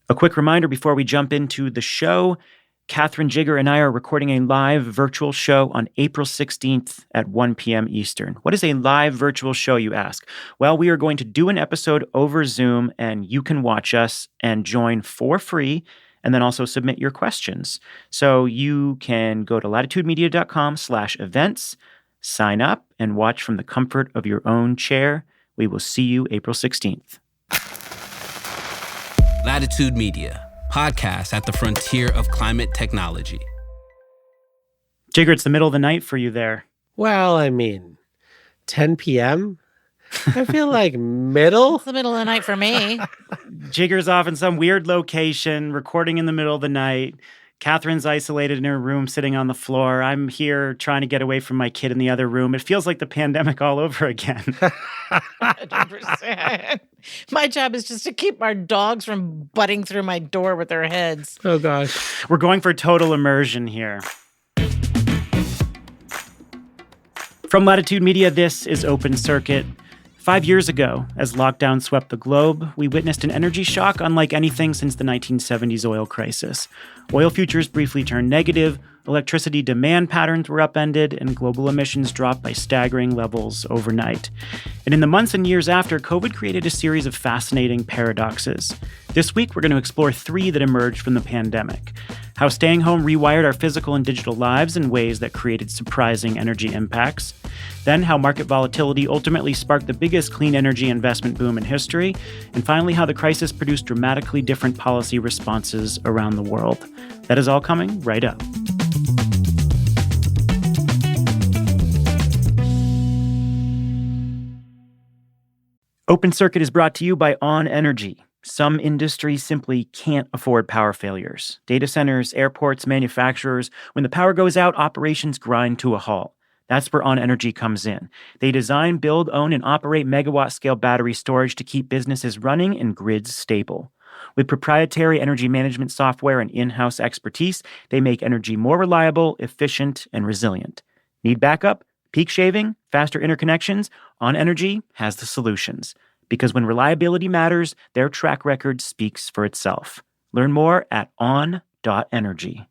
A quick reminder before we jump into the show, Catherine Jigger and I are recording a live virtual show on April 16th at 1 p.m. Eastern. What is a live virtual show, you ask? Well, we are going to do an episode over Zoom, and you can watch us and join for free, and then also submit your questions. So you can go to latitudemedia.com/events, sign up, and watch from the comfort of your own chair. We will see you April 16th. Latitude Media, podcast at the frontier of climate technology. Jigger, it's the middle of the night for you there. Well, I mean, 10 p.m.? I feel like middle. It's the middle of the night for me. Jigger's off in some weird location, recording in the middle of the night. Catherine's isolated in her room, sitting on the floor. I'm here trying to get away from my kid in the other room. It feels like the pandemic all over again. 100%. My job is just to keep our dogs from butting through my door with their heads. Oh, gosh. We're going for total immersion here. From Latitude Media, this is Open Circuit. 5 years ago, as lockdown swept the globe, we witnessed an energy shock unlike anything since the 1970s oil crisis. Oil futures briefly turned negative, electricity demand patterns were upended, and global emissions dropped by staggering levels overnight. And in the months and years after, COVID created a series of fascinating paradoxes. This week, we're going to explore 3 that emerged from the pandemic. How staying home rewired our physical and digital lives in ways that created surprising energy impacts. Then how market volatility ultimately sparked the biggest clean energy investment boom in history. And finally, how the crisis produced dramatically different policy responses around the world. That is all coming right up. Open Circuit is brought to you by On Energy. Some industries simply can't afford power failures. Data centers, airports, manufacturers, when the power goes out, operations grind to a halt. That's where On Energy comes in. They design, build, own, and operate megawatt-scale battery storage to keep businesses running and grids stable. With proprietary energy management software and in-house expertise, they make energy more reliable, efficient, and resilient. Need backup? Peak shaving? Faster interconnections? On Energy has the solutions. Because when reliability matters, their track record speaks for itself. Learn more at on.energy.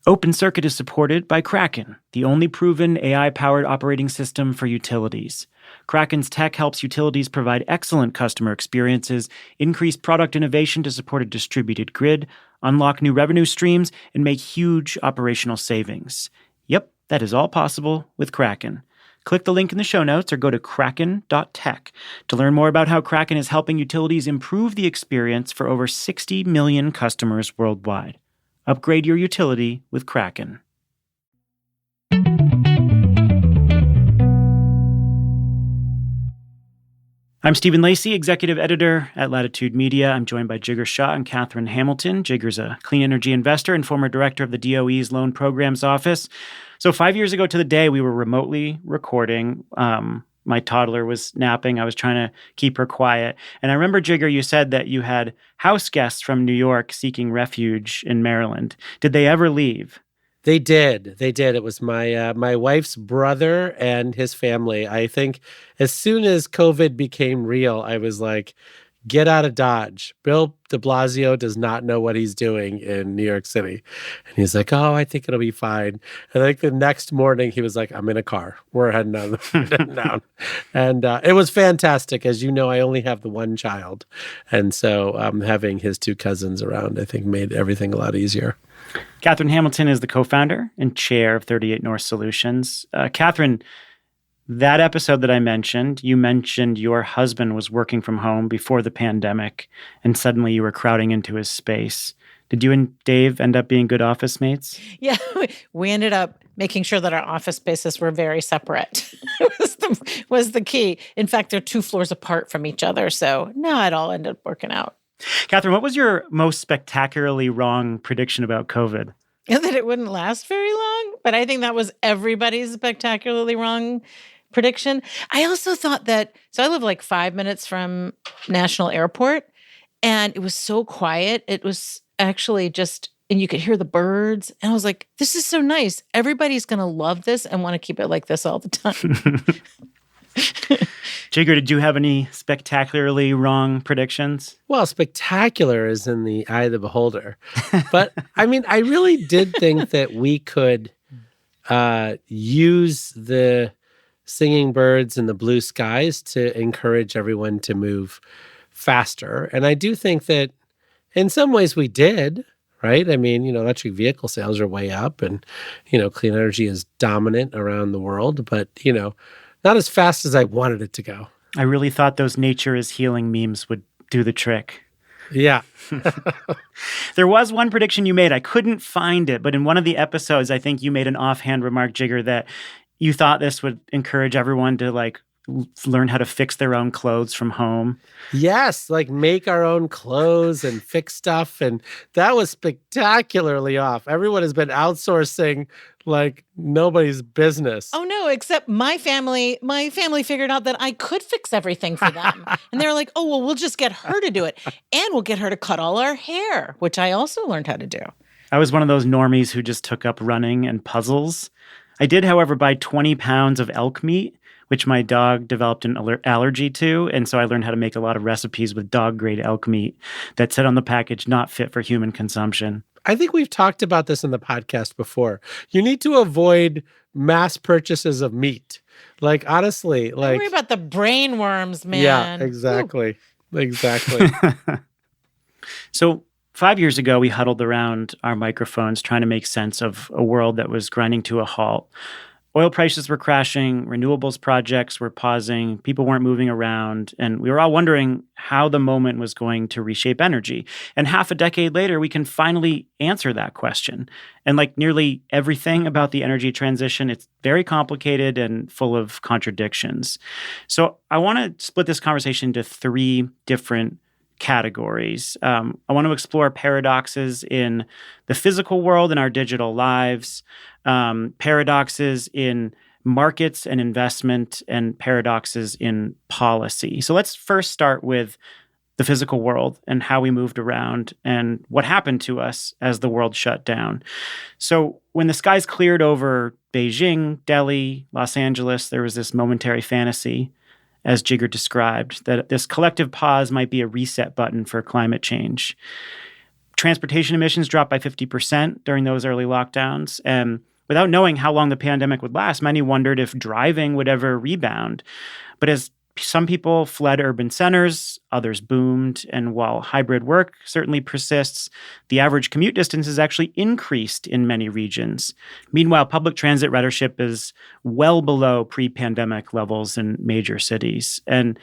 Open Circuit is supported by Kraken, the only proven AI-powered operating system for utilities. Kraken's tech helps utilities provide excellent customer experiences, increase product innovation to support a distributed grid, unlock new revenue streams, and make huge operational savings. Yep, that is all possible with Kraken. Click the link in the show notes or go to kraken.tech to learn more about how Kraken is helping utilities improve the experience for over 60 million customers worldwide. Upgrade your utility with Kraken. I'm Stephen Lacey, executive editor at Latitude Media. I'm joined by Jigger Shah and Catherine Hamilton. Jigger's a clean energy investor and former director of the DOE's Loan Programs Office. So 5 years ago to the day, we were remotely recording. My toddler was napping. I was trying to keep her quiet. And I remember, Jigger, you said that you had house guests from New York seeking refuge in Maryland. Did they ever leave? They did. It was my wife's brother and his family. I think as soon as COVID became real, I was like, get out of Dodge. Bill de Blasio does not know what he's doing in New York City. And he's like, oh, I think it'll be fine. And like the next morning, he was like, I'm in a car. We're heading down. And it was fantastic. As you know, I only have the one child. And so having his 2 cousins around, I think, made everything a lot easier. Catherine Hamilton is the co-founder and chair of 38 North Solutions. Catherine, that episode that I mentioned, you mentioned your husband was working from home before the pandemic, and suddenly you were crowding into his space. Did you and Dave end up being good office mates? Yeah, we ended up making sure that our office spaces were very separate. was the key. In fact, they're 2 floors apart from each other, so no, it all ended up working out. Catherine, what was your most spectacularly wrong prediction about COVID? And that it wouldn't last very long, but I think that was everybody's spectacularly wrong prediction. I also thought that, so I live like 5 minutes from National Airport, and it was so quiet. It was actually just, and you could hear the birds. And I was like, this is so nice. Everybody's going to love this and want to keep it like this all the time. Jigger, did you have any spectacularly wrong predictions? Well, spectacular is in the eye of the beholder. But I mean, I really did think that we could use the singing birds and the blue skies to encourage everyone to move faster. And I do think that in some ways we did, right? I mean, electric vehicle sales are way up and, clean energy is dominant around the world, but, not as fast as I wanted it to go. I really thought those nature is healing memes would do the trick. Yeah. There was one prediction you made. I couldn't find it, but in one of the episodes, I think you made an offhand remark, Jigger, that you thought this would encourage everyone to learn how to fix their own clothes from home. Yes, make our own clothes and fix stuff. And that was spectacularly off. Everyone has been outsourcing like nobody's business. Oh no, except my family figured out that I could fix everything for them. And they were like, oh, well, we'll just get her to do it. And we'll get her to cut all our hair, which I also learned how to do. I was one of those normies who just took up running and puzzles. I did, however, buy 20 pounds of elk meat, which my dog developed an allergy to. And so I learned how to make a lot of recipes with dog-grade elk meat that said on the package, not fit for human consumption. I think we've talked about this in the podcast before. You need to avoid mass purchases of meat. Honestly, Don't worry about the brain worms, man. Yeah, exactly. Ooh. Exactly. So 5 years ago, we huddled around our microphones trying to make sense of a world that was grinding to a halt. Oil prices were crashing, renewables projects were pausing, people weren't moving around, and we were all wondering how the moment was going to reshape energy. And half a decade later, we can finally answer that question. And like nearly everything about the energy transition, it's very complicated and full of contradictions. So I want to split this conversation into three different categories. I want to explore paradoxes in the physical world and our digital lives, paradoxes in markets and investment, and paradoxes in policy. So let's first start with the physical world and how we moved around and what happened to us as the world shut down. So when the skies cleared over Beijing, Delhi, Los Angeles, there was this momentary fantasy, as Jigger described, that this collective pause might be a reset button for climate change. Transportation emissions dropped by 50% during those early lockdowns. And without knowing how long the pandemic would last, many wondered if driving would ever rebound. But as some people fled urban centers, others boomed, and while hybrid work certainly persists, the average commute distance has actually increased in many regions. Meanwhile, public transit ridership is well below pre-pandemic levels in major cities. And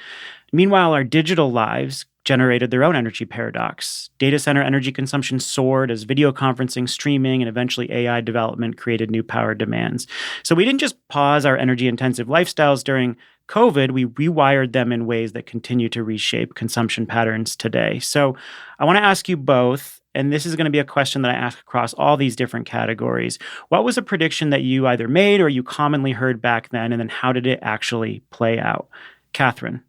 meanwhile, our digital lives generated their own energy paradox. Data center energy consumption soared as video conferencing, streaming, and eventually AI development created new power demands. So we didn't just pause our energy-intensive lifestyles during COVID, we rewired them in ways that continue to reshape consumption patterns today. So I want to ask you both, and this is going to be a question that I ask across all these different categories. What was a prediction that you either made or you commonly heard back then, and then how did it actually play out? Catherine.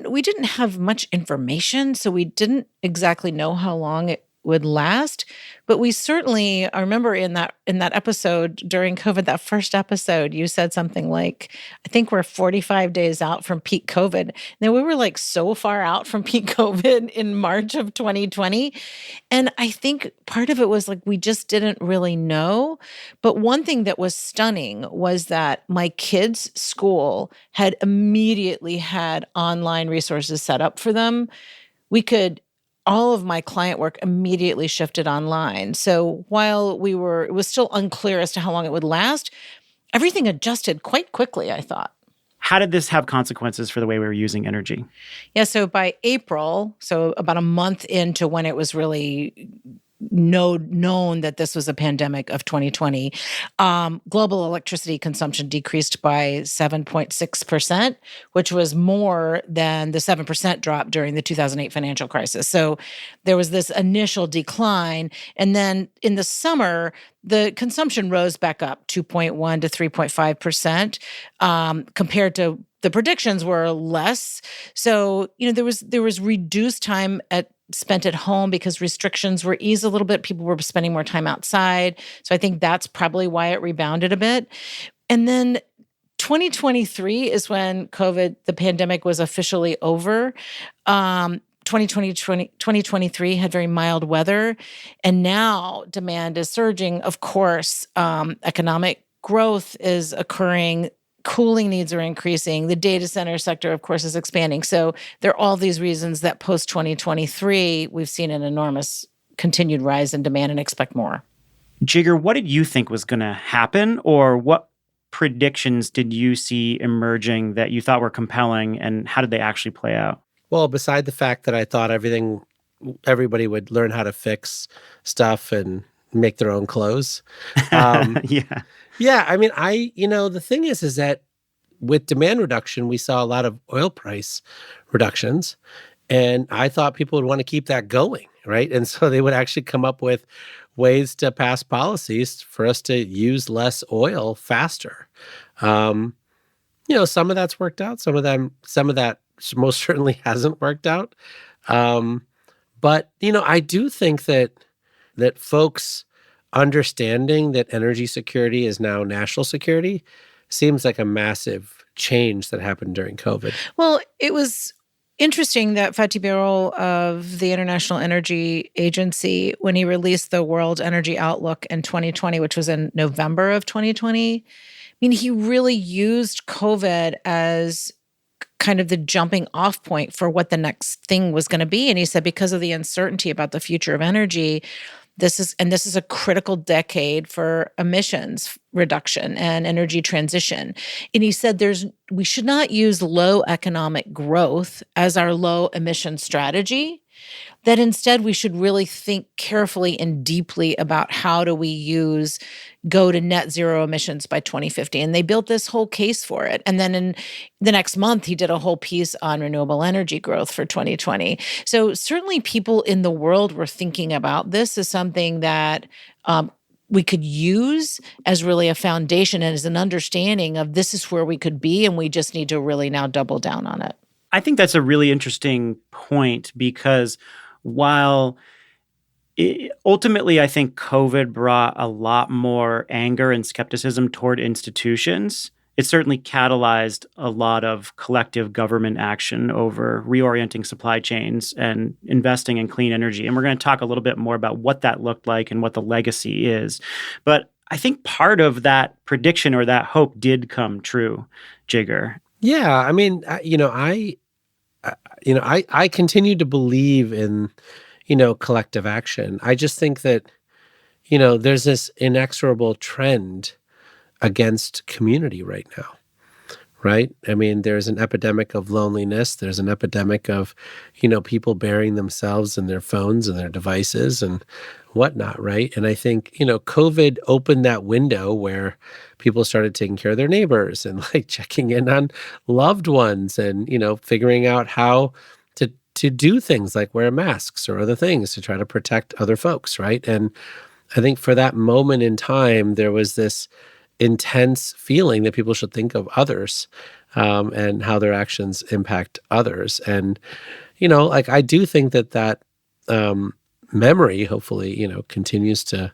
We didn't have much information, so we didn't exactly know how long it would last. But we certainly, I remember in that episode during COVID, that first episode, you said something like, I think we're 45 days out from peak COVID. Now we were so far out from peak COVID in March of 2020. And I think part of it was we just didn't really know. But one thing that was stunning was that my kids' school had immediately had online resources set up for them. All of my client work immediately shifted online. So while it was still unclear as to how long it would last, everything adjusted quite quickly, I thought. How did this have consequences for the way we were using energy? Yeah, so by April, so about a month into when it was really known that this was a pandemic of 2020, global electricity consumption decreased by 7.6%, which was more than the 7% drop during the 2008 financial crisis. So there was this initial decline. And then in the summer, the consumption rose back up 2.1 to 3.5%, compared to the predictions were less. So, there was reduced time spent at home because restrictions were eased a little bit. People were spending more time outside. So I think that's probably why it rebounded a bit. And then 2023 is when the pandemic was officially over. 2023 had very mild weather, and now demand is surging. Of course, economic growth is occurring. Cooling needs are increasing. The data center sector, of course, is expanding. So there are all these reasons that post-2023, we've seen an enormous continued rise in demand and expect more. Jigger, what did you think was going to happen, or what predictions did you see emerging that you thought were compelling, and how did they actually play out? Well, beside the fact that I thought everybody would learn how to fix stuff and make their own clothes. Yeah. Yeah, I mean, the thing is that with demand reduction, we saw a lot of oil price reductions, and I thought people would want to keep that going, right? And so they would actually come up with ways to pass policies for us to use less oil faster. Some of that's worked out. Some of that most certainly hasn't worked out. But I do think that folks understanding that energy security is now national security seems like a massive change that happened during COVID. Well, it was interesting that Fatih Birol of the International Energy Agency, when he released the World Energy Outlook in 2020, which was in November of 2020, he really used COVID as kind of the jumping off point for what the next thing was going to be. And he said, because of the uncertainty about the future of energy, this is a critical decade for emissions reduction and energy transition. And he said we should not use low economic growth as our low emission strategy, that instead we should really think carefully and deeply about how do we go to net zero emissions by 2050. And they built this whole case for it. And then in the next month, he did a whole piece on renewable energy growth for 2020. So certainly people in the world were thinking about this as something that we could use as really a foundation and as an understanding of this is where we could be, and we just need to really now double down on it. I think that's a really interesting point, because while ultimately I think COVID brought a lot more anger and skepticism toward institutions, it certainly catalyzed a lot of collective government action over reorienting supply chains and investing in clean energy. And we're going to talk a little bit more about what that looked like and what the legacy is. But I think part of that prediction or that hope did come true, Jigger. Yeah, I mean, I continue to believe in, collective action. I just think that, there's this inexorable trend against community right now, right? I mean, there's an epidemic of loneliness. There's an epidemic of, people burying themselves in their phones and their devices and whatnot, right? And I think, COVID opened that window where people started taking care of their neighbors and checking in on loved ones and, figuring out how to do things like wear masks or other things to try to protect other folks, right? And I think for that moment in time, there was this intense feeling that people should think of others and how their actions impact others. And, I do think that memory, hopefully, continues to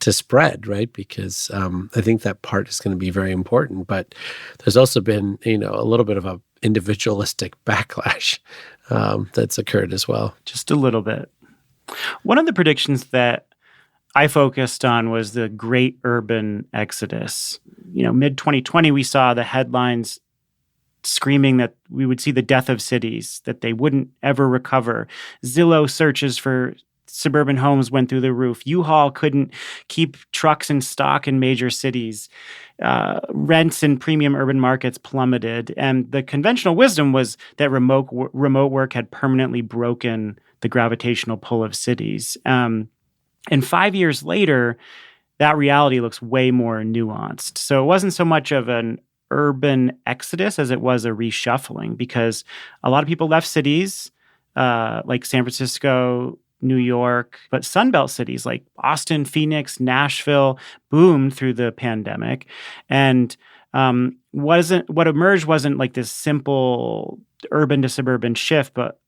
spread, right? Because I think that part is going to be very important. But there's also been, a little bit of a individualistic backlash that's occurred as well. Just a little bit. One of the predictions that I focused on was the great urban exodus. Mid-2020, we saw the headlines screaming that we would see the death of cities, that they wouldn't ever recover. Zillow searches for suburban homes went through the roof. U-Haul couldn't keep trucks in stock in major cities. Rents in premium urban markets plummeted. And the conventional wisdom was that remote work had permanently broken the gravitational pull of cities. And 5 years later, that reality looks way more nuanced. So it wasn't so much of an urban exodus as it was a reshuffling, because a lot of people left cities like San Francisco, New York, but Sunbelt cities like Austin, Phoenix, Nashville boomed through the pandemic. And what emerged wasn't like this simple urban to suburban shift, but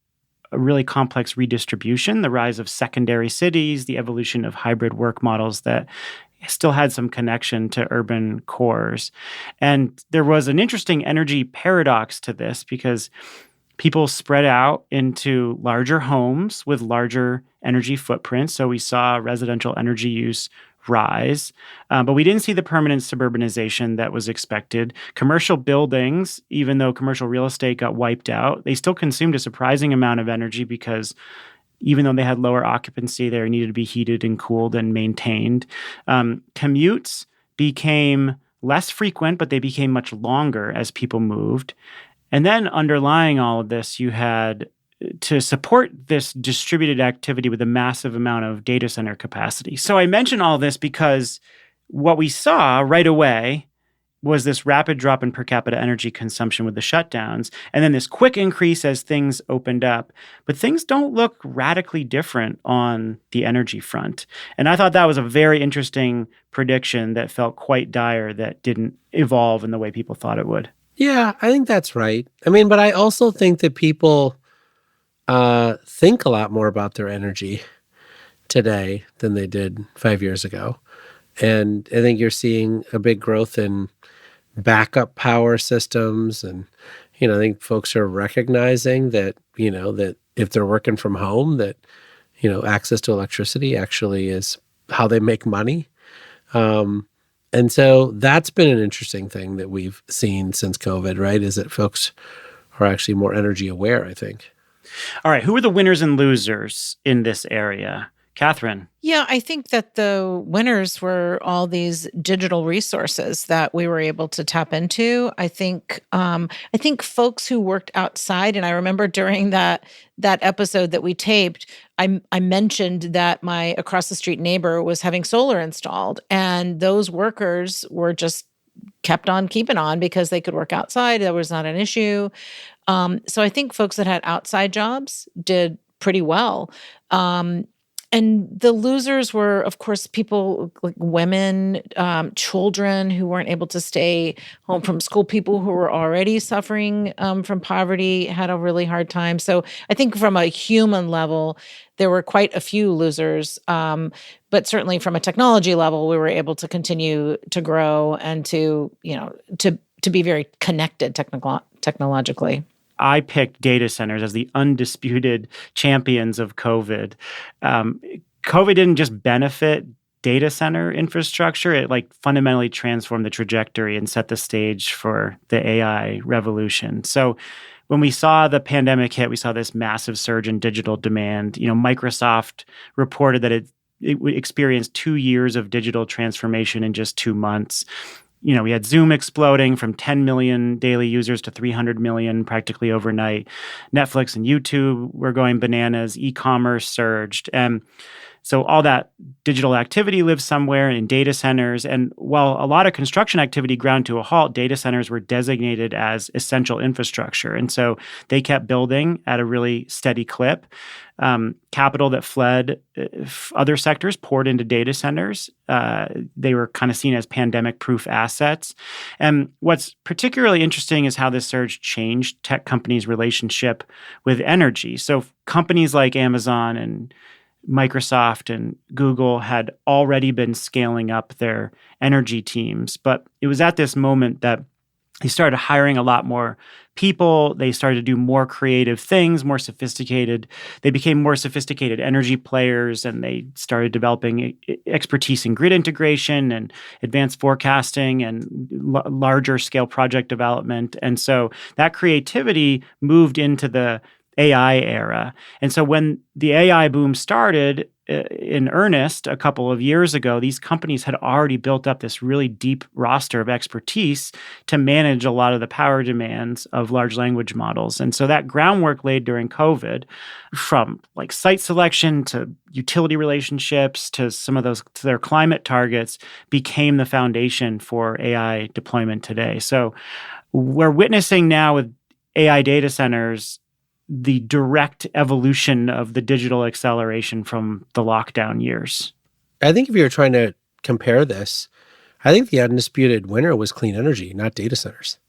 a really complex redistribution, the rise of secondary cities, the evolution of hybrid work models that still had some connection to urban cores. And there was an interesting energy paradox to this because people spread out into larger homes with larger energy footprints. So we saw residential energy use rise, but we didn't see the permanent suburbanization that was expected. Commercial buildings, even though commercial real estate got wiped out, they still consumed a surprising amount of energy because even though they had lower occupancy, they needed to be heated and cooled and maintained. Commutes became less frequent, but they became much longer as people moved. And then underlying all of this, you had to support this distributed activity with a massive amount of data center capacity. So I mention all this because what we saw right away was this rapid drop in per capita energy consumption with the shutdowns, and then this quick increase as things opened up. But things don't look radically different on the energy front. And I thought that was a very interesting prediction that felt quite dire that didn't evolve in the way people thought it would. Yeah, I think that's right. I mean, but I also think that people think a lot more about their energy today than they did 5 years ago. And I think you're seeing a big growth in backup power systems. And, I think folks are recognizing that, that if they're working from home, that, access to electricity actually is how they make money. And so that's been an interesting thing that we've seen since COVID, right? Is that folks are actually more energy aware, I think. All right, who are the winners and losers in this area? Catherine. Yeah, I think that the winners were all these digital resources that we were able to tap into. I think folks who worked outside, and I remember during that episode that we taped, I mentioned that my across the street neighbor was having solar installed, and those workers were just kept on keeping on because they could work outside. That was not an issue. So I think folks that had outside jobs did pretty well. And the losers were, of course, people like women, children who weren't able to stay home from school, people who were already suffering from poverty had a really hard time. So I think from a human level, there were quite a few losers. But certainly from a technology level, we were able to continue to grow and to be very connected technologically. I picked data centers as the undisputed champions of COVID. COVID didn't just benefit data center infrastructure, it fundamentally transformed the trajectory and set the stage for the AI revolution. So when we saw the pandemic hit, we saw this massive surge in digital demand. Microsoft reported that it experienced 2 years of digital transformation in just 2 months. We had Zoom exploding from 10 million daily users to 300 million practically overnight. Netflix and YouTube were going bananas. E-commerce surged. And so all that digital activity lives somewhere in data centers. And while a lot of construction activity ground to a halt, data centers were designated as essential infrastructure. And so they kept building at a really steady clip. Capital that fled other sectors poured into data centers. They were kind of seen as pandemic-proof assets. And what's particularly interesting is how this surge changed tech companies' relationship with energy. So companies like Amazon and Microsoft and Google had already been scaling up their energy teams. But it was at this moment that they started hiring a lot more people. They started to do more creative things, more sophisticated. They became more sophisticated energy players, and they started developing expertise in grid integration and advanced forecasting and larger scale project development. And so that creativity moved into the AI era. And so when the AI boom started in earnest a couple of years ago, these companies had already built up this really deep roster of expertise to manage a lot of the power demands of large language models. And so that groundwork laid during COVID, from site selection to utility relationships to some of those to their climate targets, became the foundation for AI deployment today. So we're witnessing now with AI data centers the direct evolution of the digital acceleration from the lockdown years. I think if you're trying to compare this, I think the undisputed winner was clean energy, not data centers.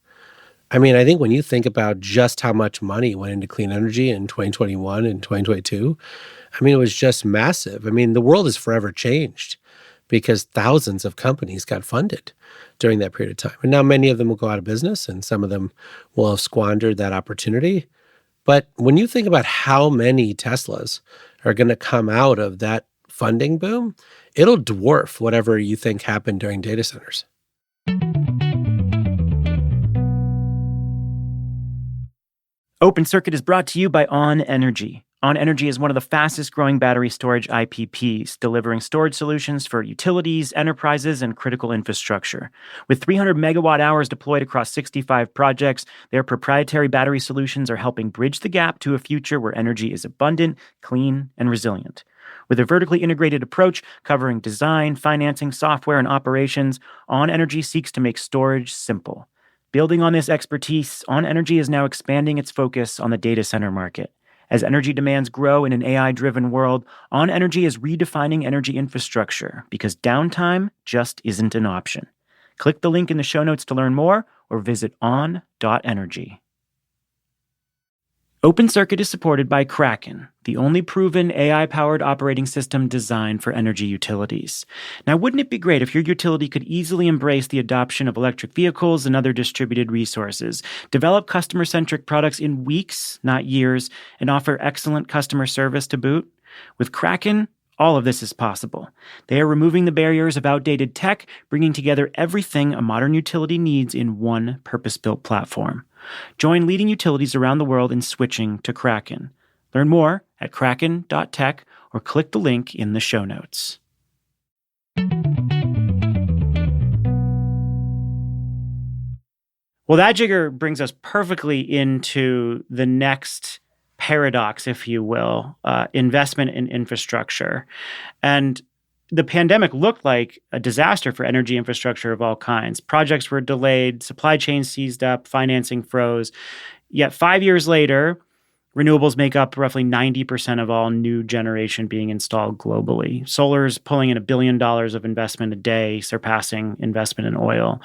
I mean, I think when you think about just how much money went into clean energy in 2021 and 2022, I mean, it was just massive. I mean, the world has forever changed because thousands of companies got funded during that period of time. And now many of them will go out of business and some of them will have squandered that opportunity. But when you think about how many Teslas are going to come out of that funding boom, it'll dwarf whatever you think happened during data centers. Open Circuit is brought to you by On Energy. On Energy is one of the fastest growing battery storage IPPs, delivering storage solutions for utilities, enterprises, and critical infrastructure. With 300 megawatt hours deployed across 65 projects, their proprietary battery solutions are helping bridge the gap to a future where energy is abundant, clean, and resilient. With a vertically integrated approach covering design, financing, software, and operations, On Energy seeks to make storage simple. Building on this expertise, On Energy is now expanding its focus on the data center market. As energy demands grow in an AI-driven world, On Energy is redefining energy infrastructure because downtime just isn't an option. Click the link in the show notes to learn more or visit on.energy. Open Circuit is supported by Kraken, the only proven AI-powered operating system designed for energy utilities. Now, wouldn't it be great if your utility could easily embrace the adoption of electric vehicles and other distributed resources, develop customer-centric products in weeks, not years, and offer excellent customer service to boot? With Kraken, all of this is possible. They are removing the barriers of outdated tech, bringing together everything a modern utility needs in one purpose-built platform. Join leading utilities around the world in switching to Kraken. Learn more at kraken.tech or click the link in the show notes. Well, that, Jigger, brings us perfectly into the next paradox, if you will, investment in infrastructure. And the pandemic looked like a disaster for energy infrastructure of all kinds. Projects were delayed, supply chains seized up, financing froze. Yet 5 years later, renewables make up roughly 90% of all new generation being installed globally. Solar's pulling in $1 billion of investment a day, surpassing investment in oil.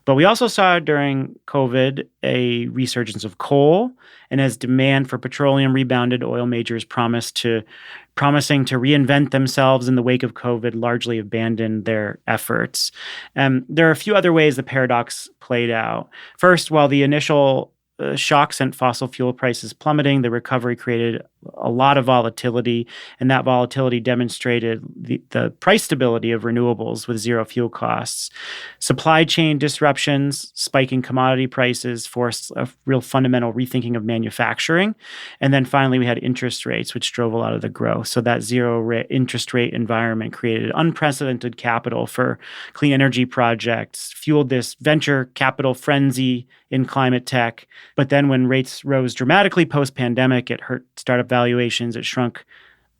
But we also saw during COVID a resurgence of coal, and as demand for petroleum rebounded, oil majors promising to reinvent themselves in the wake of COVID largely abandoned their efforts. There are a few other ways the paradox played out. First, while the initial shock sent fossil fuel prices plummeting, the recovery created a lot of volatility, and that volatility demonstrated the price stability of renewables with zero fuel costs. Supply chain disruptions, spiking commodity prices forced a real fundamental rethinking of manufacturing. And then finally, we had interest rates, which drove a lot of the growth. So that interest rate environment created unprecedented capital for clean energy projects, fueled this venture capital frenzy in climate tech. But then when rates rose dramatically post-pandemic, it hurt startup valuations, it shrunk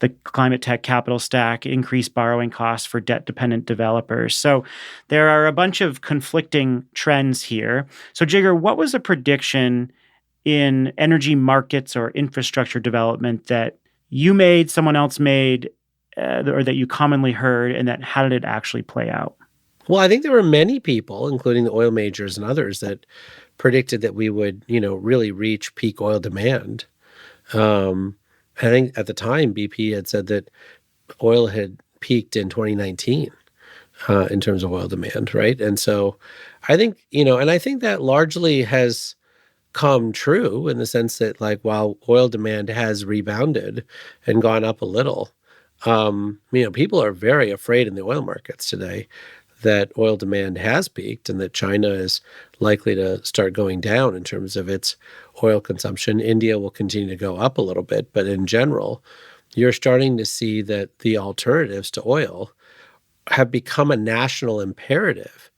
the climate tech capital stack, increased borrowing costs for debt-dependent developers. So there are a bunch of conflicting trends here. So Jigger, what was a prediction in energy markets or infrastructure development that you made, someone else made, or that you commonly heard, and that how did it actually play out? Well, I think there were many people, including the oil majors and others, that predicted that we would, really reach peak oil demand. I think at the time, BP had said that oil had peaked in 2019 in terms of oil demand, right? And so I think, and I think that largely has come true in the sense that, like, while oil demand has rebounded and gone up a little, people are very afraid in the oil markets today that oil demand has peaked and that China is likely to start going down in terms of its oil consumption. India will continue to go up a little bit, but in general, you're starting to see that the alternatives to oil have become a national imperative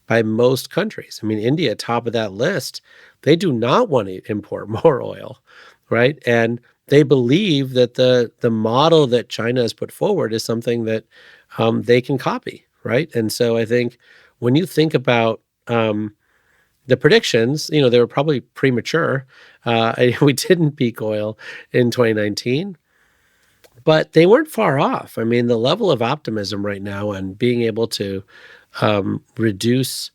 by most countries. I mean, India, top of that list, they do not want to import more oil, right? And they believe that the model that China has put forward is something that they can copy, right? And so I think when you think about the predictions, they were probably premature. We didn't peak oil in 2019, but they weren't far off. I mean, the level of optimism right now and being able to reduce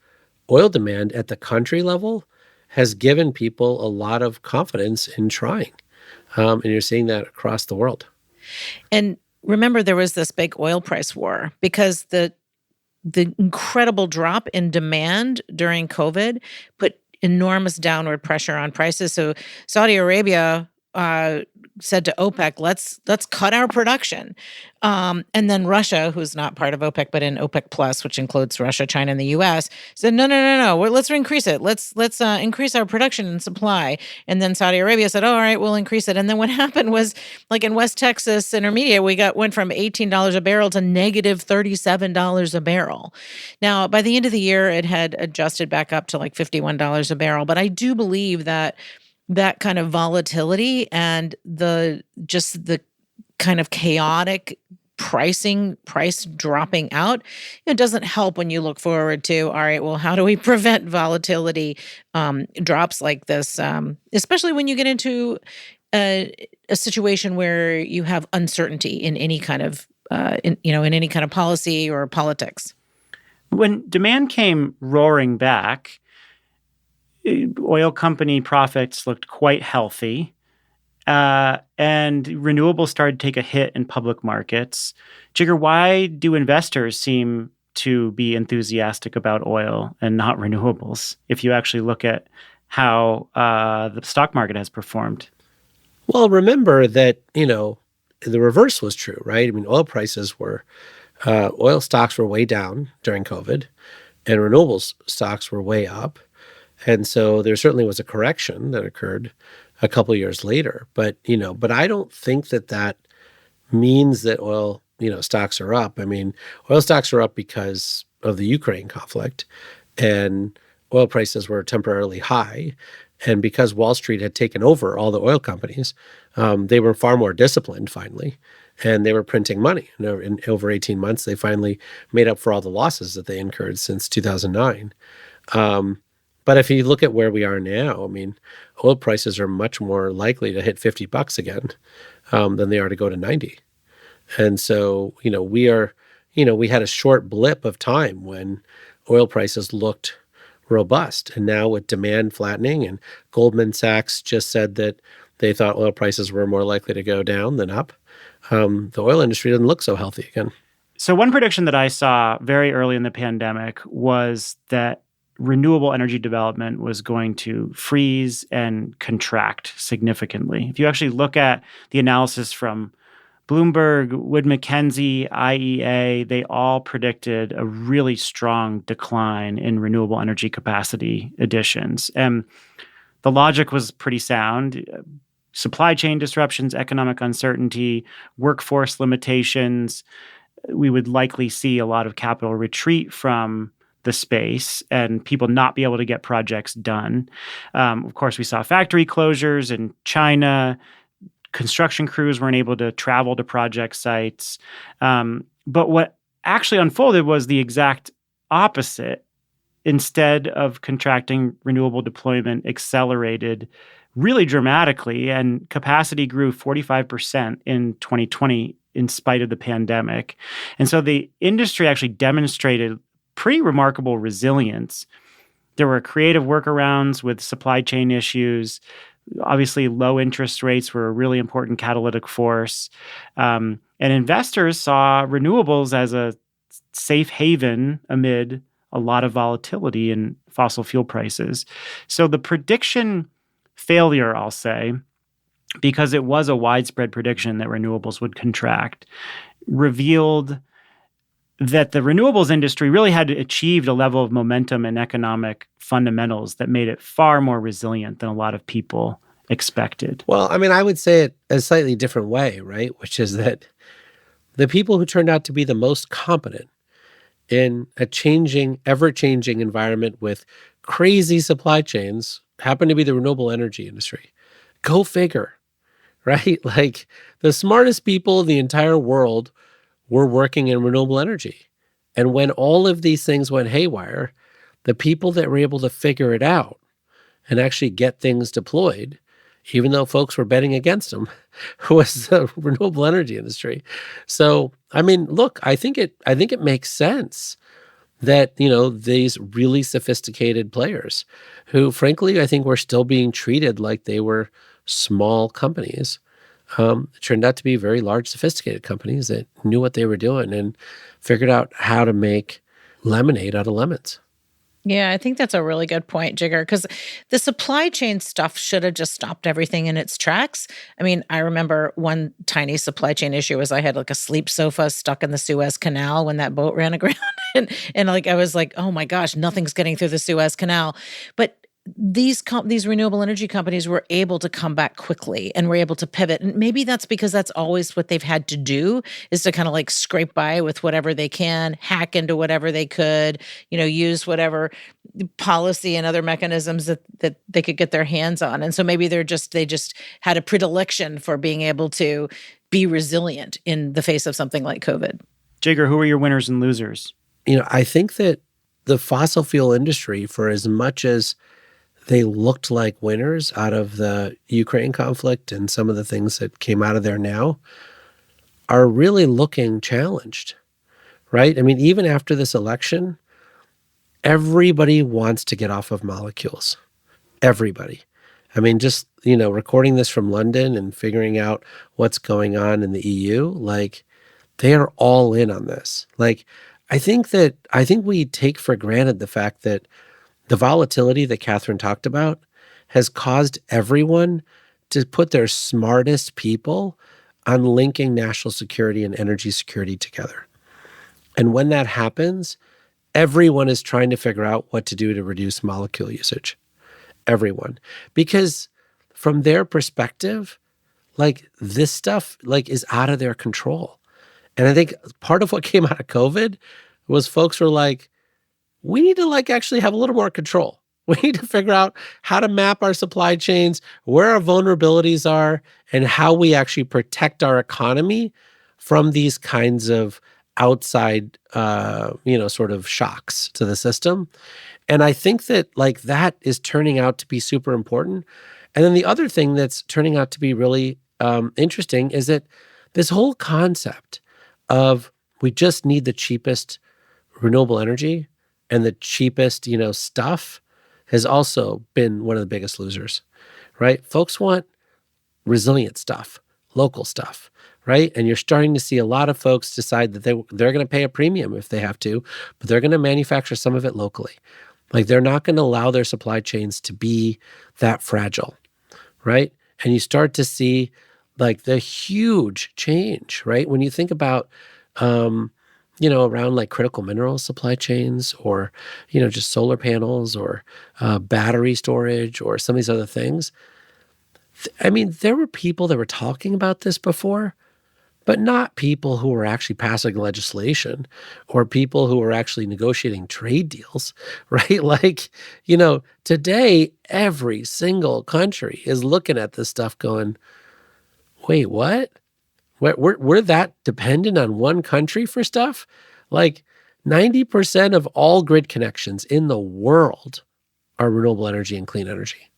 oil demand at the country level has given people a lot of confidence in trying. And you're seeing that across the world. And remember, there was this big oil price war because the the incredible drop in demand during COVID put enormous downward pressure on prices. So Saudi Arabia said to OPEC, let's cut our production. And then Russia, who's not part of OPEC, but in OPEC Plus, which includes Russia, China, and the US, said, no. Let's increase it. Let's increase our production and supply. And then Saudi Arabia said, oh, all right, we'll increase it. And then what happened was, like in West Texas Intermediate, went from $18 a barrel to negative $37 a barrel. Now, by the end of the year, it had adjusted back up to like $51 a barrel. But I do believe that kind of volatility and the kind of chaotic price dropping out, it doesn't help when you look forward to, all right, well, how do we prevent volatility drops like this, especially when you get into a situation where you have uncertainty in any kind of in any kind of policy or politics. When demand came roaring back, oil company profits looked quite healthy, and renewables started to take a hit in public markets. Jigar, why do investors seem to be enthusiastic about oil and not renewables if you actually look at how the stock market has performed? Well, remember that, the reverse was true, right? I mean, oil stocks were way down during COVID, and renewables stocks were way up. And so there certainly was a correction that occurred a couple of years later. But I don't think that means that oil, stocks are up. I mean, oil stocks are up because of the Ukraine conflict, and oil prices were temporarily high. And because Wall Street had taken over all the oil companies, they were far more disciplined finally, and they were printing money. In over 18 months, they finally made up for all the losses that they incurred since 2009. But if you look at where we are now, I mean, oil prices are much more likely to hit $50 again than they are to go to 90. And so, we had a short blip of time when oil prices looked robust. And now with demand flattening, and Goldman Sachs just said that they thought oil prices were more likely to go down than up, the oil industry doesn't look so healthy again. So one prediction that I saw very early in the pandemic was that renewable energy development was going to freeze and contract significantly. If you actually look at the analysis from Bloomberg, Wood Mackenzie, IEA, they all predicted a really strong decline in renewable energy capacity additions. And the logic was pretty sound. Supply chain disruptions, economic uncertainty, workforce limitations. We would likely see a lot of capital retreat from the space and people not be able to get projects done. Of course, we saw factory closures in China. Construction crews weren't able to travel to project sites. But what actually unfolded was the exact opposite. Instead of contracting, renewable deployment accelerated really dramatically, and capacity grew 45% in 2020 in spite of the pandemic. And so the industry actually demonstrated pretty remarkable resilience. There were creative workarounds with supply chain issues. Obviously, low interest rates were a really important catalytic force. And investors saw renewables as a safe haven amid a lot of volatility in fossil fuel prices. So the prediction failure, I'll say, because it was a widespread prediction that renewables would contract, revealed that the renewables industry really had achieved a level of momentum and economic fundamentals that made it far more resilient than a lot of people expected. Well, I mean, I would say it a slightly different way, right? Which is that the people who turned out to be the most competent in a ever-changing environment with crazy supply chains happen to be the renewable energy industry. Go figure, right? Like the smartest people in the entire world were working in renewable energy. And when all of these things went haywire, the people that were able to figure it out and actually get things deployed, even though folks were betting against them, was the renewable energy industry. So, I mean, look, I think it makes sense that, these really sophisticated players who, frankly, I think were still being treated like they were small companies, turned out to be very large, sophisticated companies that knew what they were doing and figured out how to make lemonade out of lemons. Yeah, I think that's a really good point, Jigger, because the supply chain stuff should have just stopped everything in its tracks. I mean, I remember one tiny supply chain issue was I had like a sleep sofa stuck in the Suez Canal when that boat ran aground. And like I was like, oh my gosh, nothing's getting through the Suez Canal. But these renewable energy companies were able to come back quickly and were able to pivot. And maybe that's because that's always what they've had to do, is to kind of like scrape by with whatever they can, hack into whatever they could, use whatever policy and other mechanisms that they could get their hands on. And so maybe they just had a predilection for being able to be resilient in the face of something like COVID. Jigger, who are your winners and losers? I think that the fossil fuel industry, for as much as they looked like winners out of the Ukraine conflict and some of the things that came out of there now, are really looking challenged, right? I mean, even after this election, everybody wants to get off of molecules. Everybody. I mean, just, recording this from London and figuring out what's going on in the EU, like, they are all in on this. Like, I think we take for granted the fact that the volatility that Catherine talked about has caused everyone to put their smartest people on linking national security and energy security together. And when that happens, everyone is trying to figure out what to do to reduce molecule usage. Everyone. Because from their perspective, like, this stuff is out of their control. And I think part of what came out of COVID was folks were like, we need to actually have a little more control. We need to figure out how to map our supply chains, where our vulnerabilities are, and how we actually protect our economy from these kinds of outside, sort of shocks to the system. And I think that that is turning out to be super important. And then the other thing that's turning out to be really interesting is that this whole concept of we just need the cheapest renewable energy and the cheapest, stuff has also been one of the biggest losers, right? Folks want resilient stuff, local stuff, right? And you're starting to see a lot of folks decide that they're going to pay a premium if they have to, but they're going to manufacture some of it locally. Like, they're not going to allow their supply chains to be that fragile, right? And you start to see the huge change, right? When you think about, around critical mineral supply chains, or, just solar panels, or battery storage, or some of these other things. I mean, there were people that were talking about this before, but not people who were actually passing legislation or people who were actually negotiating trade deals, right? Today, every single country is looking at this stuff going, wait, what? We're that dependent on one country for stuff? 90% of all grid connections in the world are renewable energy and clean energy,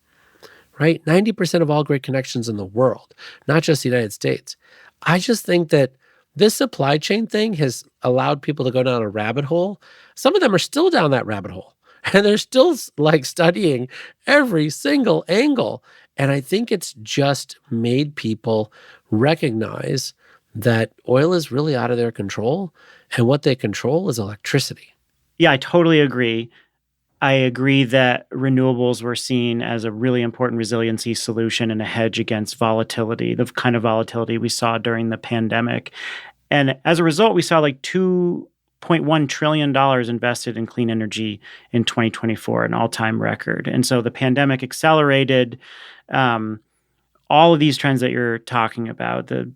right? 90% of all grid connections in the world, not just the United States. I just think that this supply chain thing has allowed people to go down a rabbit hole. Some of them are still down that rabbit hole, and they're still studying every single angle. And I think it's just made people recognize that oil is really out of their control, and what they control is electricity. Yeah, I totally agree. I agree that renewables were seen as a really important resiliency solution and a hedge against volatility, the kind of volatility we saw during the pandemic. And as a result, we saw $2.1 trillion invested in clean energy in 2024, an all-time record. And so the pandemic accelerated all of these trends that you're talking about, the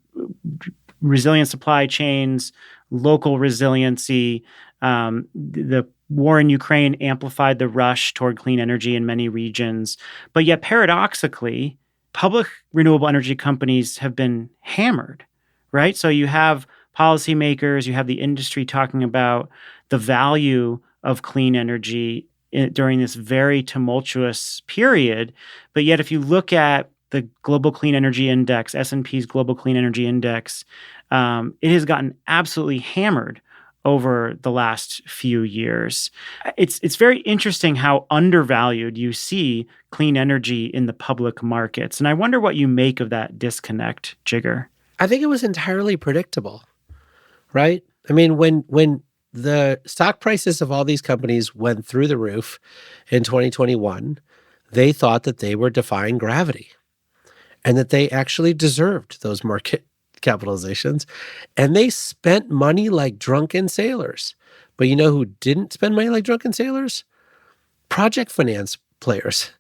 resilient supply chains, local resiliency. The war in Ukraine amplified the rush toward clean energy in many regions. But yet, paradoxically, public renewable energy companies have been hammered, right? So you have policymakers, you have the industry talking about the value of clean energy during this very tumultuous period. But yet, if you look at the Global Clean Energy Index, S&P's Global Clean Energy Index, it has gotten absolutely hammered over the last few years. It's very interesting how undervalued you see clean energy in the public markets. And I wonder what you make of that disconnect, Jigger. I think it was entirely predictable, right? I mean, when the stock prices of all these companies went through the roof in 2021. They thought that they were defying gravity and that they actually deserved those market capitalizations. And they spent money like drunken sailors. But you know who didn't spend money like drunken sailors? Project finance players.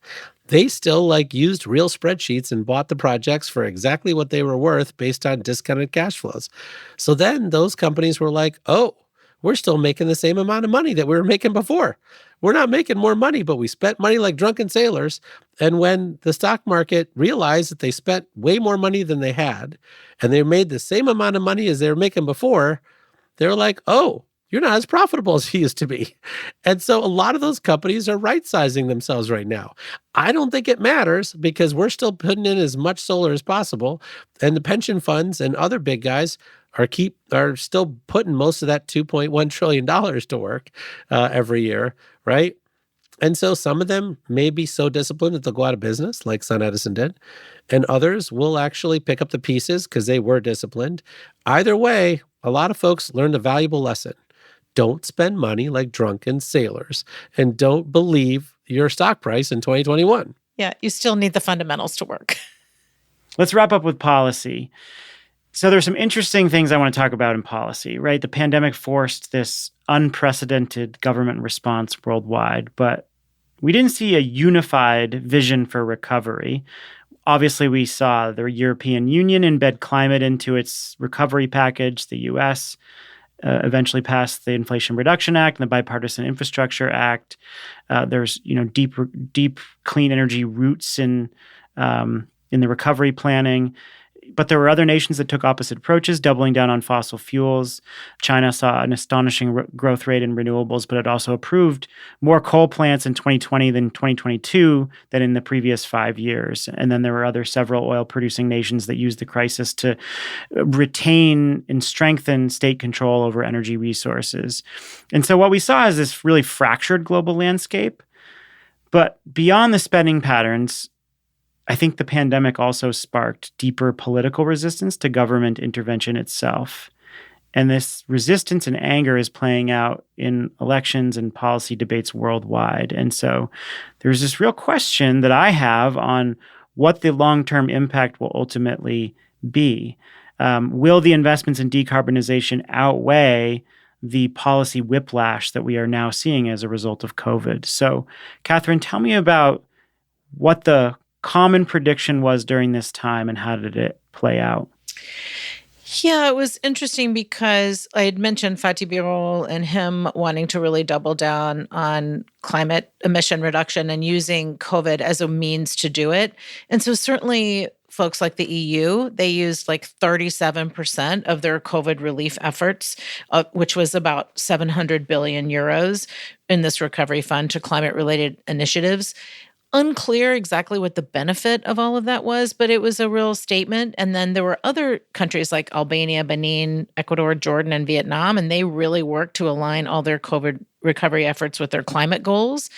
They still used real spreadsheets and bought the projects for exactly what they were worth based on discounted cash flows. So then those companies were like, oh, we're still making the same amount of money that we were making before. We're not making more money, but we spent money like drunken sailors. And when the stock market realized that they spent way more money than they had, and they made the same amount of money as they were making before, they were like, oh, you're not as profitable as you used to be. And so a lot of those companies are right-sizing themselves right now. I don't think it matters because we're still putting in as much solar as possible. And the pension funds and other big guys are still putting most of that $2.1 trillion to work every year, right? And so some of them may be so disciplined that they'll go out of business, like Sun Edison did, and others will actually pick up the pieces because they were disciplined. Either way, a lot of folks learned a valuable lesson. Don't spend money like drunken sailors, and don't believe your stock price in 2021. Yeah, you still need the fundamentals to work. Let's wrap up with policy. So there's some interesting things I want to talk about in policy, right? The pandemic forced this unprecedented government response worldwide, but we didn't see a unified vision for recovery. Obviously, we saw the European Union embed climate into its recovery package. The U.S. Eventually passed the Inflation Reduction Act and the Bipartisan Infrastructure Act. There's deep clean energy roots in the recovery planning. But there were other nations that took opposite approaches, doubling down on fossil fuels. China saw an astonishing growth rate in renewables, but it also approved more coal plants in 2020 than 2022 than in the previous 5 years. And then there were several oil-producing nations that used the crisis to retain and strengthen state control over energy resources. And so what we saw is this really fractured global landscape. But beyond the spending patterns, I think the pandemic also sparked deeper political resistance to government intervention itself. And this resistance and anger is playing out in elections and policy debates worldwide. And so there's this real question that I have on what the long-term impact will ultimately be. Will the investments in decarbonization outweigh the policy whiplash that we are now seeing as a result of COVID? So, Catherine, tell me about what the common prediction was during this time and how did it play out? Yeah, it was interesting because I had mentioned Fatih Birol and him wanting to really double down on climate emission reduction and using COVID as a means to do it. And so certainly folks like the EU, they used 37% of their COVID relief efforts, which was about 700 billion euros in this recovery fund to climate-related initiatives. Unclear exactly what the benefit of all of that was, but it was a real statement. And then there were other countries like Albania, Benin, Ecuador, Jordan, and Vietnam, and they really worked to align all their COVID recovery efforts with their climate goals.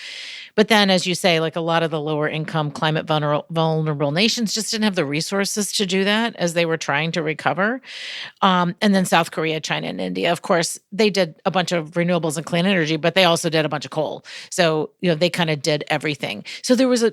But then, as you say, a lot of the lower income climate vulnerable nations just didn't have the resources to do that as they were trying to recover. And then South Korea, China, and India, of course, they did a bunch of renewables and clean energy, but they also did a bunch of coal. So, they kind of did everything. So there was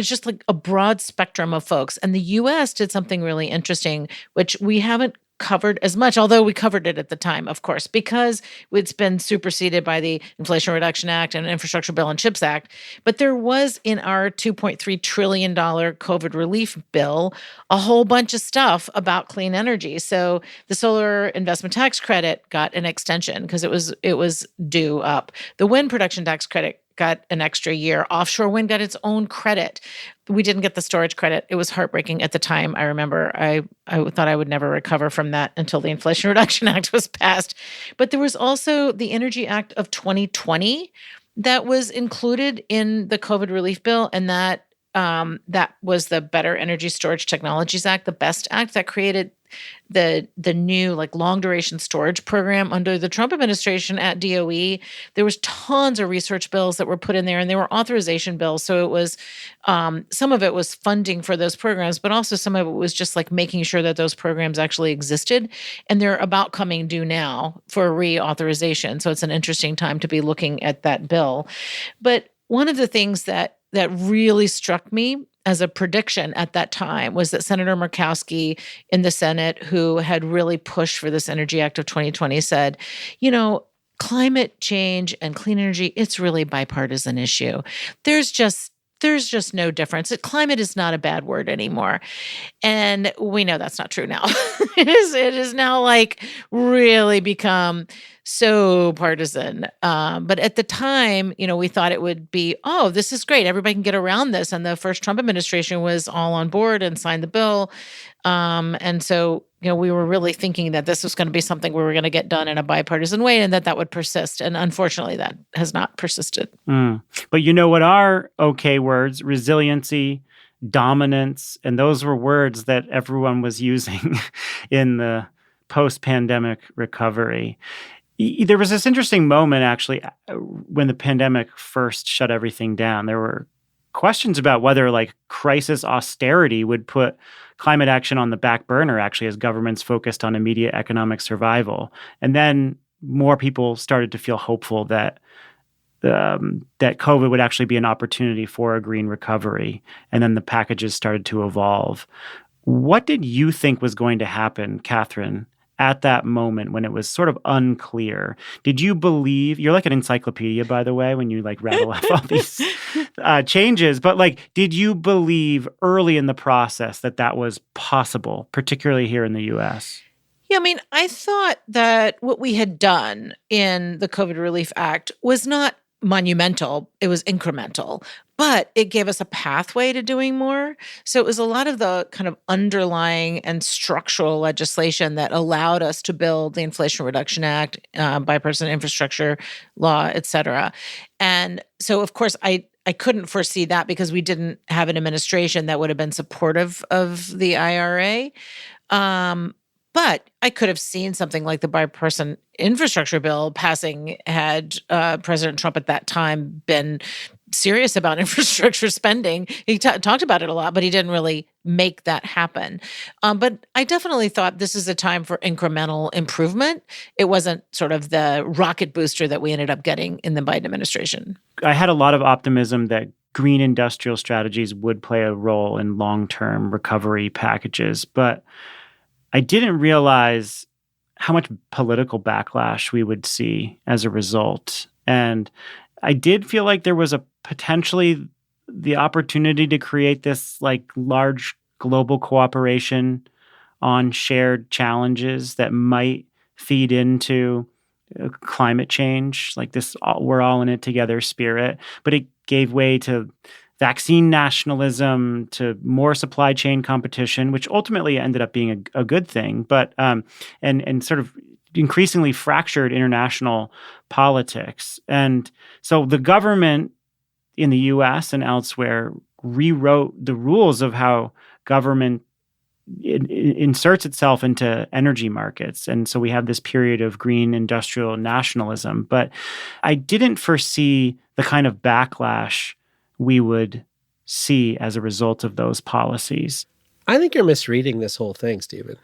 just a broad spectrum of folks. And the US did something really interesting, which we haven't covered as much, although we covered it at the time, of course, because it's been superseded by the Inflation Reduction Act and Infrastructure Bill and CHIPS Act. But there was in our $2.3 trillion COVID relief bill a whole bunch of stuff about clean energy. So the solar investment tax credit got an extension because it was due up. The wind production tax credit got an extra year. Offshore wind got its own credit. We didn't get the storage credit. It was heartbreaking at the time. I remember I thought I would never recover from that until the Inflation Reduction Act was passed. But there was also the Energy Act of 2020 that was included in the COVID relief bill, and that was the Better Energy Storage Technologies Act, the BEST Act, that created the new like long duration storage program under the Trump administration at DOE. There was tons of research bills that were put in there, and they were authorization bills. So it was some of it was funding for those programs, but also some of it was just like making sure that those programs actually existed, and they're about coming due now for reauthorization. So it's an interesting time to be looking at that bill. But one of the things that really struck me as a prediction at that time was that Senator Murkowski in the Senate, who had really pushed for this Energy Act of 2020, said, climate change and clean energy, it's really a bipartisan issue. There's just no difference. Climate is not a bad word anymore. And we know that's not true now. It is now like really become so partisan. But at the time, we thought it would be, oh, this is great. Everybody can get around this. And the first Trump administration was all on board and signed the bill. And so, we were really thinking that this was going to be something we were going to get done in a bipartisan way and that would persist. And unfortunately, that has not persisted. But you know what are okay words? Resiliency, dominance. And those were words that everyone was using in the post-pandemic recovery. There was this interesting moment, actually, when the pandemic first shut everything down. There were questions about whether like crisis austerity would put climate action on the back burner, actually, as governments focused on immediate economic survival. And then more people started to feel hopeful that that COVID would actually be an opportunity for a green recovery. And then the packages started to evolve. What did you think was going to happen, Catherine, at that moment when it was sort of unclear? Did you believe, you're like an encyclopedia, by the way, when you like rattle off all these changes, but like, did you believe early in the process that was possible, particularly here in the US? Yeah, I thought that what we had done in the COVID Relief Act was not monumental. It was incremental, but it gave us a pathway to doing more. So it was a lot of the kind of underlying and structural legislation that allowed us to build the Inflation Reduction Act, bipartisan infrastructure law, et cetera. And so, of course, I couldn't foresee that because we didn't have an administration that would have been supportive of the IRA. But I could have seen something like the bipartisan infrastructure bill passing had President Trump at that time been serious about infrastructure spending. He talked about it a lot, but he didn't really make that happen. But I definitely thought this is a time for incremental improvement. It wasn't sort of the rocket booster that we ended up getting in the Biden administration. I had a lot of optimism that green industrial strategies would play a role in long-term recovery packages, but I didn't realize how much political backlash we would see as a result. And I did feel like there was potentially the opportunity to create this like large global cooperation on shared challenges that might feed into climate change, like this we're all in it together spirit. But it gave way to vaccine nationalism, to more supply chain competition, which ultimately ended up being a good thing, but and sort of increasingly fractured international politics. And so the government in the US and elsewhere rewrote the rules of how government inserts itself into energy markets. And so we have this period of green industrial nationalism. But I didn't foresee the kind of backlash we would see as a result of those policies. I think you're misreading this whole thing, Stephen.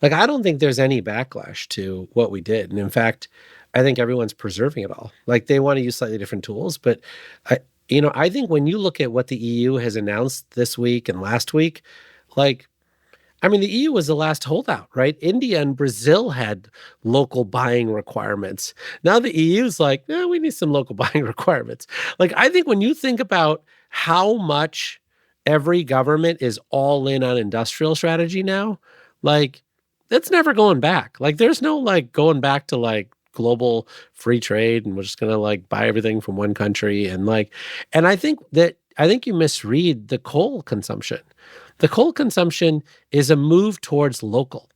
Like, I don't think there's any backlash to what we did. And in fact, I think everyone's preserving it all. Like, they want to use slightly different tools. But, I think when you look at what the EU has announced this week and last week, the EU was the last holdout, right? India and Brazil had local buying requirements. Now the EU's like, we need some local buying requirements. Like, I think when you think about how much every government is all in on industrial strategy now, like, that's never going back. Like, there's no going back to global free trade and we're just gonna buy everything from one country and I think you misread the coal consumption. The coal consumption is a move towards local,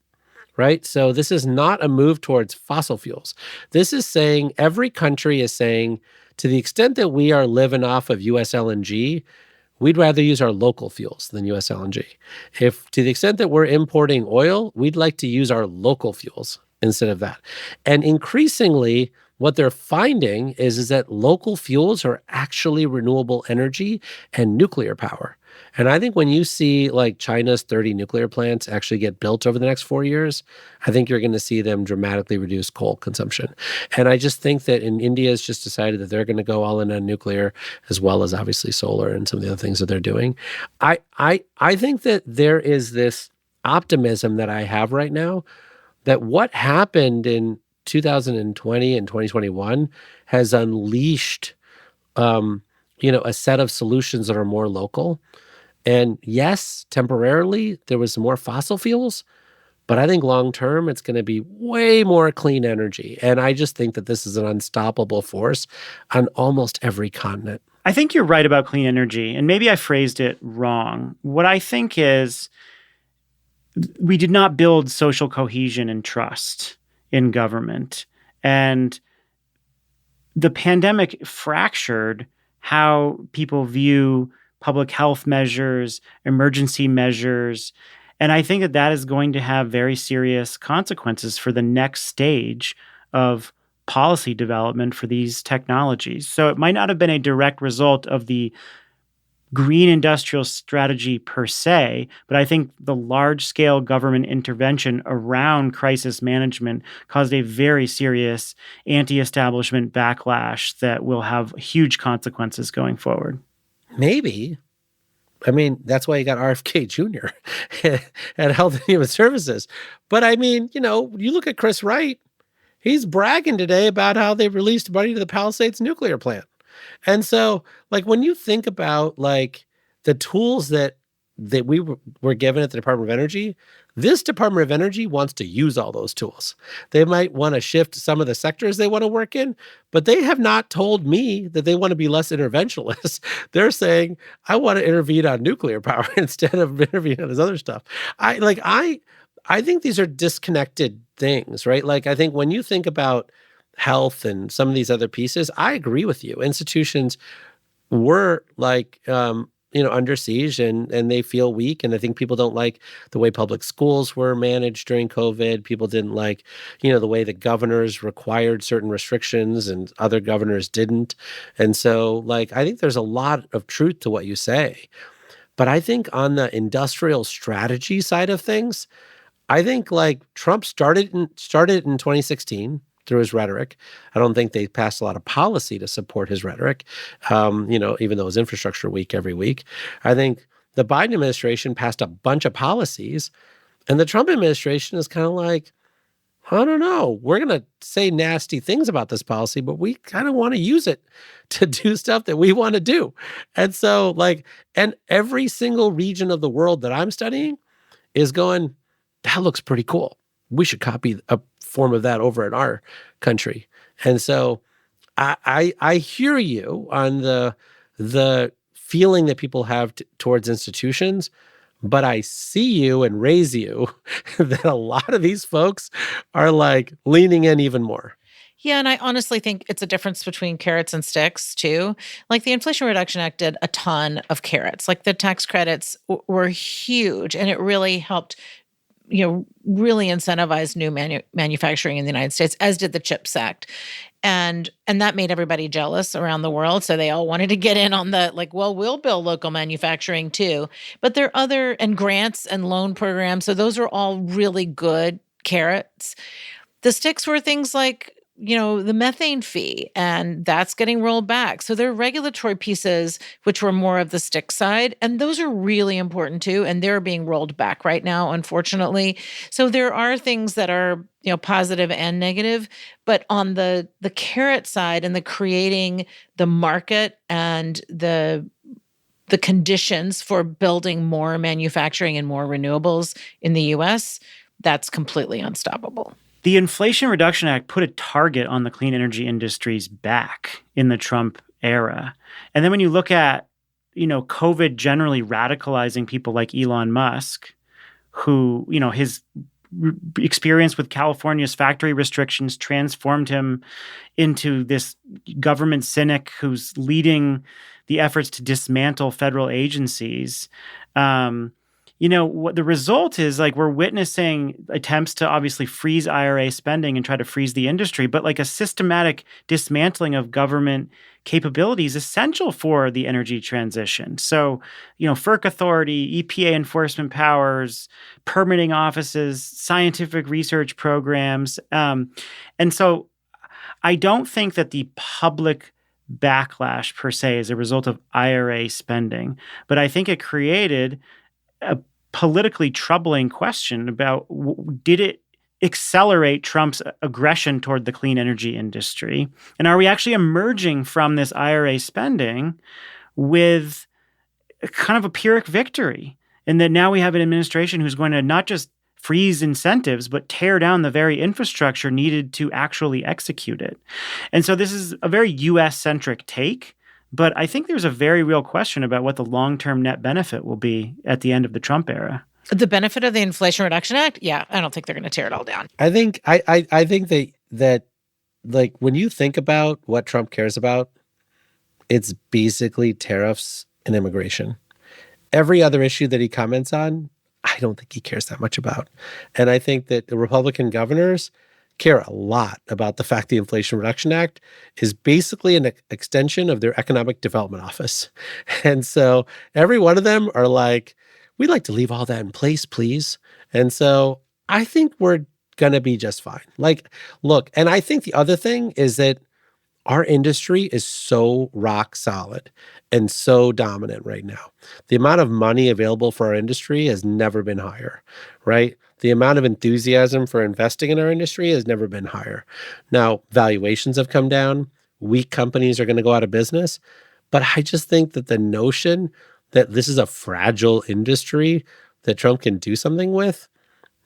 right? So this is not a move towards fossil fuels. This is saying every country is saying, to the extent that we are living off of US LNG, we'd rather use our local fuels than US LNG. If to the extent that we're importing oil, we'd like to use our local fuels instead of that. And increasingly, what they're finding is that local fuels are actually renewable energy and nuclear power. And I think when you see like China's 30 nuclear plants actually get built over the next 4 years, I think you're going to see them dramatically reduce coal consumption. And I just think that India has just decided that they're going to go all in on nuclear, as well as obviously solar and some of the other things that they're doing. I think that there is this optimism that I have right now that what happened in 2020 and 2021 has unleashed, a set of solutions that are more local. And yes, temporarily there was more fossil fuels, but I think long term it's going to be way more clean energy. And I just think that this is an unstoppable force on almost every continent. I think you're right about clean energy, and maybe I phrased it wrong. What I think is we did not build social cohesion and trust in government. And the pandemic fractured how people view public health measures, emergency measures. And I think that that is going to have very serious consequences for the next stage of policy development for these technologies. So it might not have been a direct result of the green industrial strategy per se, but I think the large-scale government intervention around crisis management caused a very serious anti-establishment backlash that will have huge consequences going forward. Maybe. I mean, that's why you got RFK Jr. at Health and Human Services. But I mean, you look at Chris Wright, he's bragging today about how they've released money to the Palisades nuclear plant. And so, like, when you think about, like, the tools that we were given at the Department of Energy, this Department of Energy wants to use all those tools. They might want to shift some of the sectors they want to work in, but they have not told me that they want to be less interventionist. They're saying, I want to intervene on nuclear power instead of intervening on this other stuff. I think these are disconnected things, right? Like, I think when you think about health and some of these other pieces, I agree with you. Institutions were like, under siege and they feel weak. And I think people don't like the way public schools were managed during COVID. People didn't like, the way the governors required certain restrictions and other governors didn't. And so, like, I think there's a lot of truth to what you say. But I think on the industrial strategy side of things, I think like Trump started in 2016 through his rhetoric. I don't think they passed a lot of policy to support his rhetoric, even though it was infrastructure week every week. I think the Biden administration passed a bunch of policies, and the Trump administration is kind of like, I don't know, we're going to say nasty things about this policy, but we kind of want to use it to do stuff that we want to do. And so, like, and every single region of the world that I'm studying is going, that looks pretty cool. We should copy a form of that over in our country. And so I hear you on the feeling that people have towards institutions, but I see you and raise you that a lot of these folks are like leaning in even more. Yeah, and I honestly think it's a difference between carrots and sticks too. Like the Inflation Reduction Act did a ton of carrots. Like the tax credits were huge, and it really helped really incentivized new manufacturing in the United States, as did the CHIPS Act. And that made everybody jealous around the world. So they all wanted to get in on the, like, well, we'll build local manufacturing too. But there are other, and grants and loan programs. So those are all really good carrots. The sticks were things like, the methane fee, and that's getting rolled back. So there are regulatory pieces which were more of the stick side, and those are really important too, and they're being rolled back right now, unfortunately. So there are things that are, positive and negative, but on the carrot side and the creating the market and the conditions for building more manufacturing and more renewables in the US, that's completely unstoppable. The Inflation Reduction Act put a target on the clean energy industry's back in the Trump era. And then when you look at, COVID generally radicalizing people like Elon Musk, who, his experience with California's factory restrictions transformed him into this government cynic who's leading the efforts to dismantle federal agencies, what the result is, like, we're witnessing attempts to obviously freeze IRA spending and try to freeze the industry, but like a systematic dismantling of government capabilities essential for the energy transition. So, FERC authority, EPA enforcement powers, permitting offices, scientific research programs. And so I don't think that the public backlash per se is a result of IRA spending, but I think it created a politically troubling question about did it accelerate Trump's aggression toward the clean energy industry? And are we actually emerging from this IRA spending with kind of a Pyrrhic victory? And that now we have an administration who's going to not just freeze incentives, but tear down the very infrastructure needed to actually execute it. And so this is a very US-centric take. But I think there's a very real question about what the long-term net benefit will be at the end of the Trump era. The benefit of the Inflation Reduction Act? Yeah, I don't think they're going to tear it all down. I think I think that like when you think about what Trump cares about, it's basically tariffs and immigration. Every other issue that he comments on, I don't think he cares that much about. And I think that the Republican governors care a lot about the fact the Inflation Reduction Act is basically an extension of their Economic Development Office. And so every one of them are like, we'd like to leave all that in place, please. And so I think we're going to be just fine. Like, look, and I think the other thing is that our industry is so rock solid and so dominant right now. The amount of money available for our industry has never been higher, right? The amount of enthusiasm for investing in our industry has never been higher. Now, valuations have come down. Weak companies are going to go out of business. But I just think that the notion that this is a fragile industry that Trump can do something with,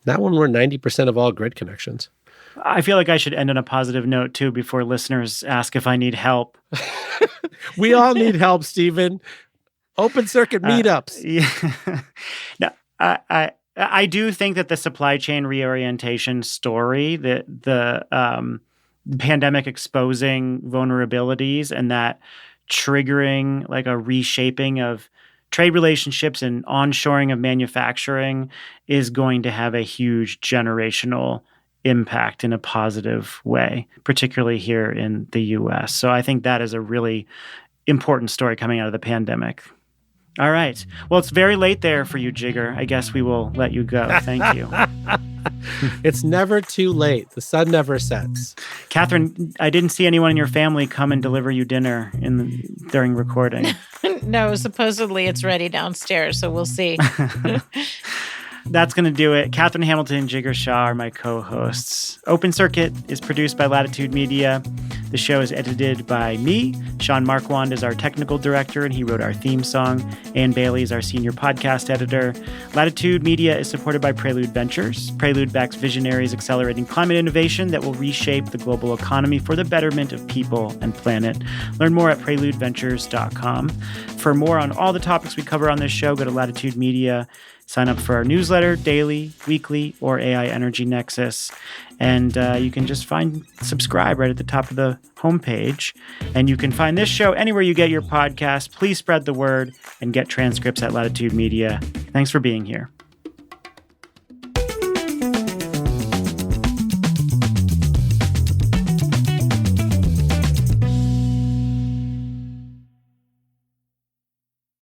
not when we're 90% of all grid connections. I feel like I should end on a positive note, too, before listeners ask if I need help. We all need help, Stephen. Open circuit meetups. Yeah. No, I do think that the supply chain reorientation story, the pandemic exposing vulnerabilities and that triggering like a reshaping of trade relationships and onshoring of manufacturing is going to have a huge generational impact in a positive way, particularly here in the US. So I think that is a really important story coming out of the pandemic. All right. Well, it's very late there for you, Jigger. I guess we will let you go. Thank you. It's never too late. The sun never sets. Catherine, I didn't see anyone in your family come and deliver you dinner during recording. No, supposedly it's ready downstairs, so we'll see. That's going to do it. Catherine Hamilton and Jigger Shah are my co-hosts. Open Circuit is produced by Latitude Media. The show is edited by me. Sean Marquand is our technical director, and he wrote our theme song. Ann Bailey is our senior podcast editor. Latitude Media is supported by Prelude Ventures. Prelude backs visionaries accelerating climate innovation that will reshape the global economy for the betterment of people and planet. Learn more at preludeventures.com. For more on all the topics we cover on this show, go to Latitude Media. Sign up for our newsletter, daily, weekly, or AI Energy Nexus. And you can just subscribe right at the top of the homepage. And you can find this show anywhere you get your podcast. Please spread the word and get transcripts at Latitude Media. Thanks for being here.